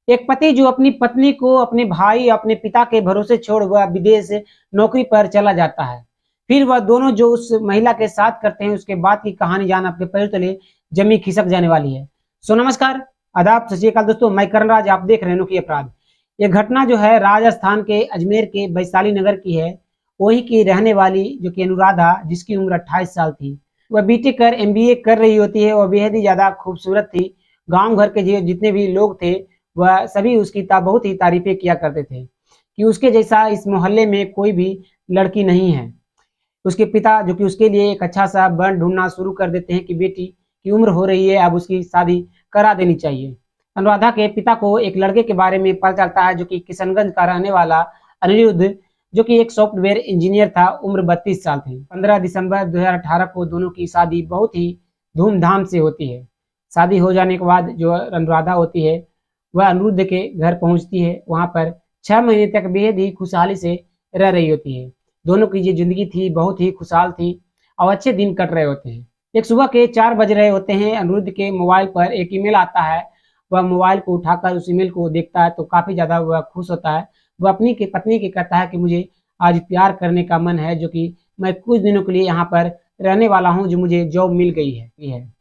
एक पति जो अपनी पत्नी को अपने भाई अपने पिता के भरोसे छोड़ वह विदेश नौकरी पर चला जाता है। फिर वह दोनों जो उस महिला के साथ करते हैं उसके बाद की कहानी जान आपके पैर तले जमी खिसक जाने वाली है। सो नमस्कार, आदाब, सत श्री अकाल दोस्तों, मैं करणराज, आप देख रहे हैं अनोखी अपराध। ये घटना जो है राजस्थान के अजमेर के वैशाली नगर की है। वहीं की रहने वाली जो कि अनुराधा, जिसकी उम्र 28 साल थी। वह बीटेक कर एमबीए कर रही होती है और बेहद ही ज्यादा खूबसूरत थी। गांव घर के जितने भी लोग थे वह सभी उसकी बहुत ही तारीफें किया करते थे कि उसके जैसा इस मोहल्ले में कोई भी लड़की नहीं है। उसके पिता जो कि उसके लिए एक अच्छा सा बन ढूंढना शुरू कर देते हैं कि बेटी की उम्र हो रही है, अब उसकी शादी करा देनी चाहिए। अनुराधा के पिता को एक लड़के के बारे में पता चलता है जो कि किशनगंज का रहने वाला अनिरुद्ध, जो कि एक सॉफ्टवेयर इंजीनियर था। उम्र 32 साल थी। 15 दिसंबर 2018 को दोनों की शादी बहुत ही धूमधाम से होती है। शादी हो जाने के बाद जो अनुराधा होती है वह अनिरुद्ध के घर पहुंचती है। वहां पर 6 महीने तक बेहद ही खुशहाली से रह रही होती है। दोनों की जो जिंदगी थी बहुत ही खुशहाल थी और अच्छे दिन कट रहे होते हैं। एक सुबह के 4 बज रहे होते हैं। अनिरुद्ध के मोबाइल पर एक ईमेल आता है। वह मोबाइल को उठाकर उस ईमेल को देखता है तो काफी ज्यादा वह खुश होता है। वह अपनी के पत्नी के कहता है कि मुझे आज प्यार करने का मन है, जो कि मैं कुछ दिनों के लिए यहाँ पर रहने वाला हूँ, जो मुझे जॉब मिल गई है।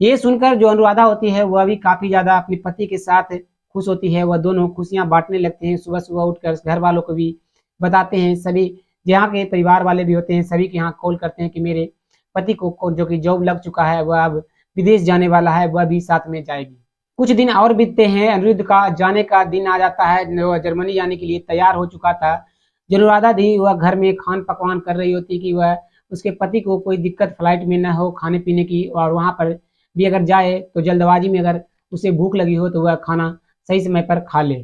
ये सुनकर जो अनुराधा होती है वह भी काफी ज्यादा अपने पति के साथ खुश होती है। वह दोनों खुशियां बांटने लगते हैं। सुबह सुबह उठकर घर वालों को भी बताते हैं। सभी जहाँ के परिवार वाले भी होते हैं सभी के यहाँ कॉल करते हैं कि मेरे पति को जो कि जॉब लग चुका है, वह अब विदेश जाने वाला है, वह भी साथ में जाएगी। कुछ दिन और बीतते हैं। अनिरुद्ध का जाने का दिन आ जाता है। वह जर्मनी जाने के लिए तैयार हो चुका था। जो अनुराधा थी वह घर में खान पकवान कर रही होती कि वह उसके पति को कोई दिक्कत फ्लाइट में न हो खाने पीने की, और वहां पर भी अगर जाए तो जल्दबाजी में अगर उसे भूख लगी हो तो वह खाना सही समय पर खा ले।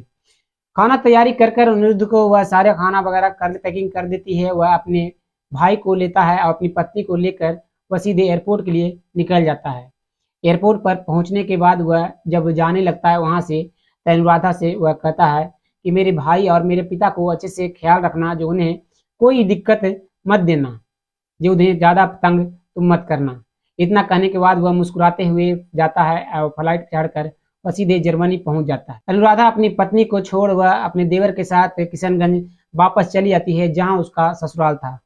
खाना तैयारी कर कर अनिरुद्ध को वह सारे खाना वगैरह कर पैकिंग कर देती है। वह अपने भाई को लेता है और अपनी पत्नी को लेकर वह सीधे एयरपोर्ट के लिए निकल जाता है। एयरपोर्ट पर पहुंचने के बाद वह जब जाने लगता है वहां से, तो अनुराधा से वह कहता है कि मेरे भाई और मेरे पिता को अच्छे से ख्याल रखना, जो उन्हें कोई दिक्कत मत देना, जो उन्हें ज़्यादा तंग तुम मत करना। इतना कहने के बाद वह मुस्कुराते हुए जाता है और फ्लाइट चढ़कर वह सीधे जर्मनी पहुंच जाता है। अनुराधा अपनी पत्नी को छोड़ वह अपने देवर के साथ किशनगंज वापस चली जाती है, जहां उसका ससुराल था।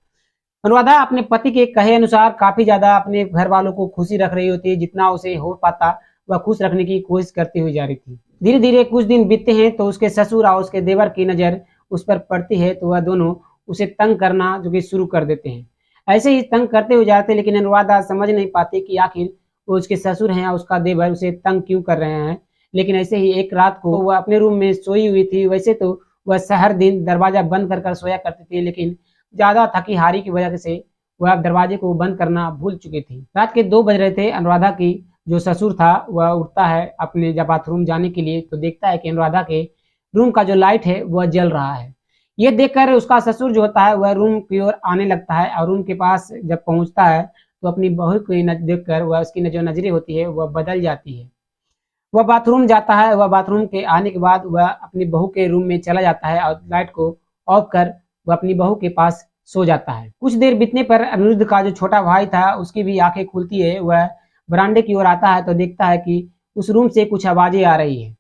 अनुराधा अपने पति के कहे अनुसार काफी ज्यादा अपने घर वालों को खुशी रख रही होती है। जितना उसे हो पाता वह खुश रखने की कोशिश करती हुई जा रही थी। धीरे धीरे कुछ दिन बीतते हैं तो उसके ससुर और उसके देवर की नजर उस पर पड़ती है, तो वह दोनों उसे तंग करना जो कि शुरू कर देते हैं। ऐसे ही तंग करते हुए जाते, लेकिन अनुराधा समझ नहीं पाती कि आखिर वो उसके ससुर हैं या उसका देवर उसे तंग क्यों कर रहे हैं। लेकिन ऐसे ही एक रात को वह अपने रूम में सोई हुई थी। वैसे तो वह हर दिन दरवाजा बंद कर सोया करती थी, लेकिन ज्यादा थकी हारी की वजह से वह दरवाजे को बंद करना भूल चुकी थी। रात के 2 बज रहे थे। अनुराधा की जो ससुर था वह उठता है अपने जब बाथरूम जाने के लिए, तो देखता है कि अनुराधा के रूम का जो लाइट है वह जल रहा है। ये देखकर उसका ससुर जो होता है वह रूम की ओर आने लगता है और रूम के पास जब पहुंचता है तो अपनी बहू को देखकर वह उसकी जो नजरें होती है वह बदल जाती है। वह बाथरूम जाता है। वह बाथरूम के आने के बाद वह अपनी बहू के रूम में चला जाता है और लाइट को ऑफ कर वह अपनी बहू के पास सो जाता है। कुछ देर बीतने पर अनिरुद्ध का जो छोटा भाई था उसकी भी आंखें खुलती है। वह बरामदे की ओर आता है तो देखता है कि उस रूम से कुछ आवाजें आ रही है।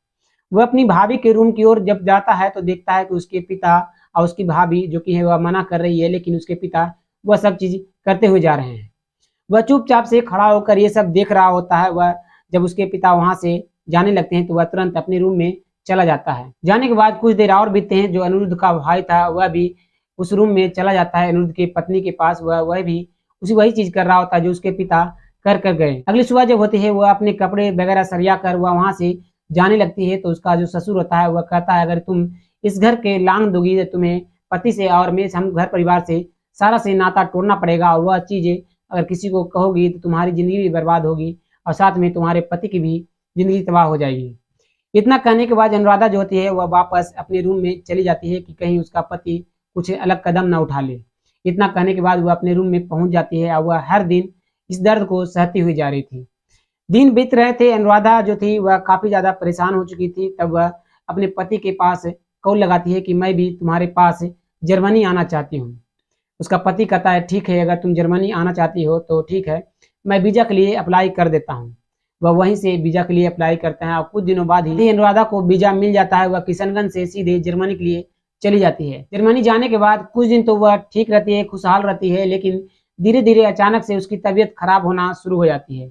वह अपनी भाभी के रूम की ओर जब जाता है तो देखता है कि उसके पिता और उसकी भाभी जो कि है वह मना कर रही है, लेकिन उसके पिता वह सब चीज करते हुए जा रहे हैं। वह चुपचाप से खड़ा होकर ये सब देख रहा होता है। वह जब उसके पिता वहां से जाने लगते हैं तो वह तुरंत अपने रूम में चला जाता है। जाने के बाद कुछ देर और बीतते हैं। जो अनिरुद्ध का भाई था वह भी उस रूम में चला जाता है अनिरुद्ध की पत्नी के पास। वह भी उसी वही चीज कर रहा होता है जो उसके पिता कर कर गए। अगली सुबह जब होती है वह अपने कपड़े वगैरह सरिया कर वह वहां से जाने लगती है, तो उसका जो ससुर होता है वह कहता है अगर तुम इस घर के लांग दोगी तो तुम्हें पति से और मेरे हम घर परिवार से सारा से नाता तोड़ना पड़ेगा, और वह चीजें अगर किसी को कहोगी तो तुम्हारी जिंदगी भी बर्बाद होगी और साथ में तुम्हारे पति की भी जिंदगी तबाह हो जाएगी। इतना कहने के बाद अनुराधा जो होती है वह वापस अपने रूम में चली जाती है कि कहीं उसका पति कुछ अलग कदम ना उठा ले। इतना कहने के बाद वह अपने रूम में पहुंच जाती है और वह हर दिन इस दर्द को सहती हुई जा रही थी। दिन बीत रहे थे। अनुराधा जो थी वह काफी ज्यादा परेशान हो चुकी थी। तब वह अपने पति के पास कॉल लगाती है कि मैं भी तुम्हारे पास जर्मनी आना चाहती हूँ। उसका पति कहता है ठीक है, अगर तुम जर्मनी आना चाहती हो तो ठीक है, मैं वीजा के लिए अप्लाई कर देता हूँ। वह वहीं से वीजा के लिए अप्लाई करते हैं और कुछ दिनों बाद ही अनुराधा को वीजा मिल जाता है। वह किशनगंज से सीधे जर्मनी के लिए चली जाती है। जर्मनी जाने के बाद कुछ दिन तो वह ठीक रहती है, खुशहाल रहती है, लेकिन धीरे धीरे अचानक से उसकी तबीयत खराब होना शुरू हो जाती है।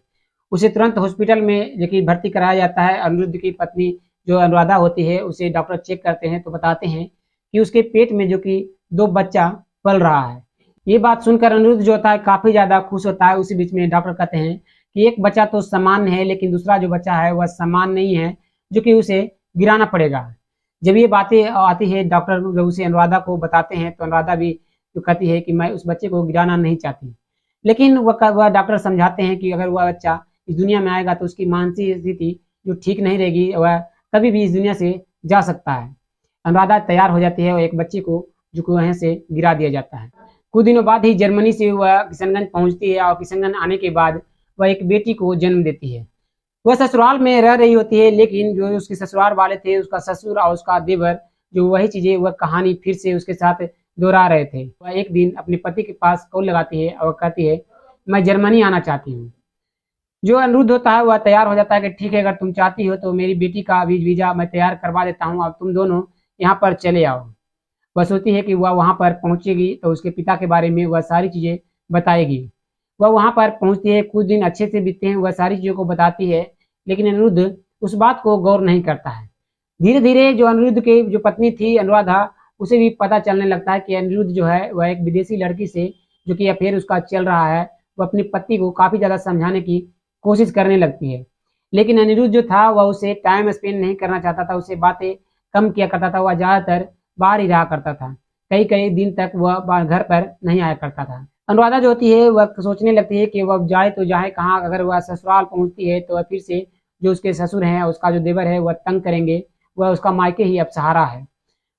उसे तुरंत हॉस्पिटल में जो कि भर्ती कराया जाता है। अनिरुद्ध की पत्नी जो अनुराधा होती है उसे डॉक्टर चेक करते हैं तो बताते हैं कि उसके पेट में जो कि 2 बच्चा पल रहा है। ये बात सुनकर अनिरुद्ध जो होता है काफी ज्यादा खुश होता है। उसी बीच में डॉक्टर कहते हैं कि एक बच्चा तो सामान्य है, लेकिन दूसरा जो बच्चा है वह सामान्य नहीं है, जो कि उसे गिराना पड़ेगा। जब ये बातें आती है, डॉक्टर जब उसे अनुराधा को बताते हैं तो अनुराधा भी तो कहती है कि मैं उस बच्चे को गिराना नहीं चाहती। लेकिन वह डॉक्टर समझाते हैं कि अगर वह बच्चा इस दुनिया में आएगा तो उसकी मानसिक स्थिति जो ठीक नहीं रहेगी, वह कभी भी इस दुनिया से जा सकता है। अनुराधा तैयार हो जाती है और एक बच्चे को जो कि वहीं से गिरा दिया जाता है। कुछ दिनों बाद ही जर्मनी से वह किशनगंज पहुंचती है और किशनगंज आने के बाद वह एक बेटी को जन्म देती है। वह ससुराल में रह रही होती है, लेकिन जो उसके ससुराल वाले थे, उसका ससुर और उसका देवर, जो वही चीजें वह कहानी फिर से उसके साथ दोहरा रहे थे। वह एक दिन अपने पति के पास कॉल लगाती है और कहती है मैं जर्मनी आना चाहती हूँ। जो अनिरुद्ध होता है वह तैयार हो जाता है कि ठीक है, अगर तुम चाहती हो तो मेरी बेटी का वीजा मैं तैयार करवा देता हूँ, अब तुम दोनों यहाँ पर चले आओ। वह सोचती है कि वह वहाँ पर पहुँचेगी तो उसके पिता के बारे में वह सारी चीज़ें बताएगी। वह वहाँ पर पहुँचती है, कुछ दिन अच्छे से बीतते हैं, वह सारी चीज़ों को बताती है, लेकिन अनिरुद्ध उस बात को गौर नहीं करता है। धीरे धीरे जो अनिरुद्ध की जो पत्नी थी अनुराधा, उसे भी पता चलने लगता है कि अनिरुद्ध जो है वह एक विदेशी लड़की से जो कि अफेयर उसका चल रहा है। वह अपनी पत्नी को काफ़ी ज़्यादा समझाने की कोशिश करने लगती है, लेकिन अनिरुद्ध जो था वह उसे टाइम स्पेंड नहीं करना चाहता था, उससे बातें कम किया करता था। वह ज़्यादातर बाहर ही रहा करता था, कई कई दिन तक वह घर पर नहीं आया करता था। अनुराधा जो होती है वह सोचने लगती है कि वह जाए तो जाए कहाँ। अगर वह ससुराल पहुंचती है तो वह फिर से जो उसके ससुर हैं, उसका जो देवर है, वह तंग करेंगे। वह उसका मायके ही अब सहारा है।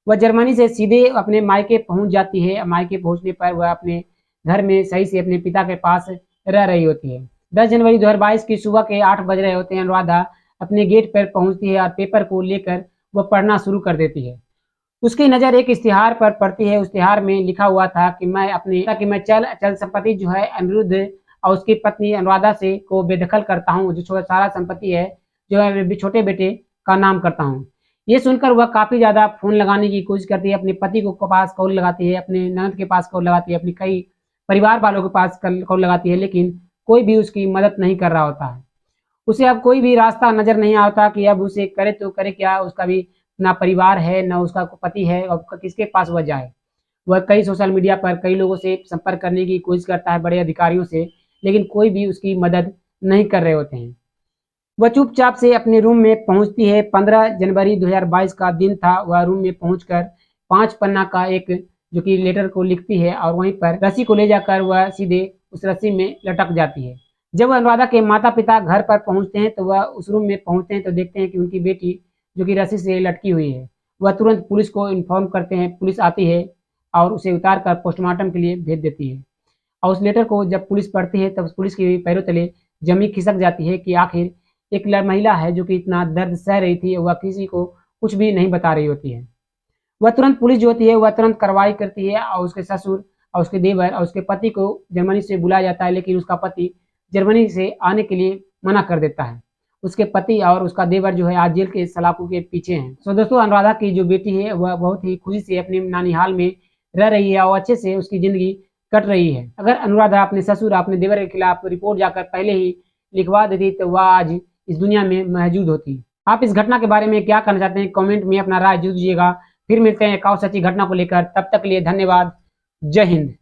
वह जर्मनी से सीधे अपने मायके पहुंच जाती है। मायके पहुंचने पर वह अपने घर में सही से अपने पिता के पास रह रही होती है। 10 जनवरी 2022 की सुबह के 8 बज रहे होते हैं। अनुराधा अपने गेट पर पहुंचती है और पेपर को लेकर वह पढ़ना शुरू कर देती है। उसकी नज़र एक इश्तिहार पर पड़ती है। उस इश्तिहार में लिखा हुआ था कि मैं चल संपत्ति जो है अनिरुद्ध और उसकी पत्नी अनुराधा से को बेदखल करता हूँ, जो सारा संपत्ति है जो है छोटे बेटे का नाम करता हूँ। ये सुनकर वह काफ़ी ज़्यादा फ़ोन लगाने की कोशिश करती है, अपने पति को पास कॉल लगाती है, अपने ननद के पास कॉल लगाती है, अपनी कई परिवार वालों के पास कॉल लगाती है, लेकिन कोई भी उसकी मदद नहीं कर रहा होता है। उसे अब कोई भी रास्ता नज़र नहीं आता कि अब उसे करे तो करे क्या। उसका भी ना परिवार है, ना उसका पति है, और किसके पास वह जाए। वह कई सोशल मीडिया पर कई लोगों से संपर्क करने की कोशिश करता है, बड़े अधिकारियों से, लेकिन कोई भी उसकी मदद नहीं कर रहे होते हैं। वह चुपचाप से अपने रूम में पहुंचती है। 15 जनवरी 2022 का दिन था। वह रूम में पहुंचकर 5 पन्ना का एक जो कि लेटर को लिखती है और वहीं पर रस्सी को ले जाकर वह सीधे उस रस्सी में लटक जाती है। जब अनुराधा के माता पिता घर पर पहुंचते हैं तो वह उस रूम में पहुंचते हैं तो देखते हैं कि उनकी बेटी जो कि रस्सी से लटकी हुई है। वह तुरंत पुलिस को इन्फॉर्म करते हैं। पुलिस आती है और उसे उतार कर पोस्टमार्टम के लिए भेज देती है। और उस लेटर को जब पुलिस पढ़ती है तब पुलिस के पैरों तले जमी खिसक जाती है कि आखिर एक महिला है जो कि इतना दर्द सह रही थी, वह किसी को कुछ भी नहीं बता रही होती है। वह तुरंत पुलिस जो होती है वह तुरंत कार्रवाई करती है और उसके ससुर और उसके देवर और उसके पति को जर्मनी से बुलाया जाता है, लेकिन उसका पति जर्मनी से आने के लिए मना कर देता है। उसके पति और उसका देवर जो है आज जेल के सलाखों के पीछे हैं। तो दोस्तों, अनुराधा की जो बेटी है वह बहुत ही खुशी से अपने नानीहाल में रह रही है और अच्छे से उसकी जिंदगी कट रही है। अगर अनुराधा अपने ससुर अपने देवर के खिलाफ रिपोर्ट जाकर पहले ही लिखवा देती तो वह आज इस दुनिया में मौजूद होती। आप इस घटना के बारे में क्या कहना चाहते हैं, कमेंट में अपना राय जरूर दीजिएगा। फिर मिलते हैं एक और सच्ची घटना को लेकर। तब तक के लिए धन्यवाद। जय हिंद।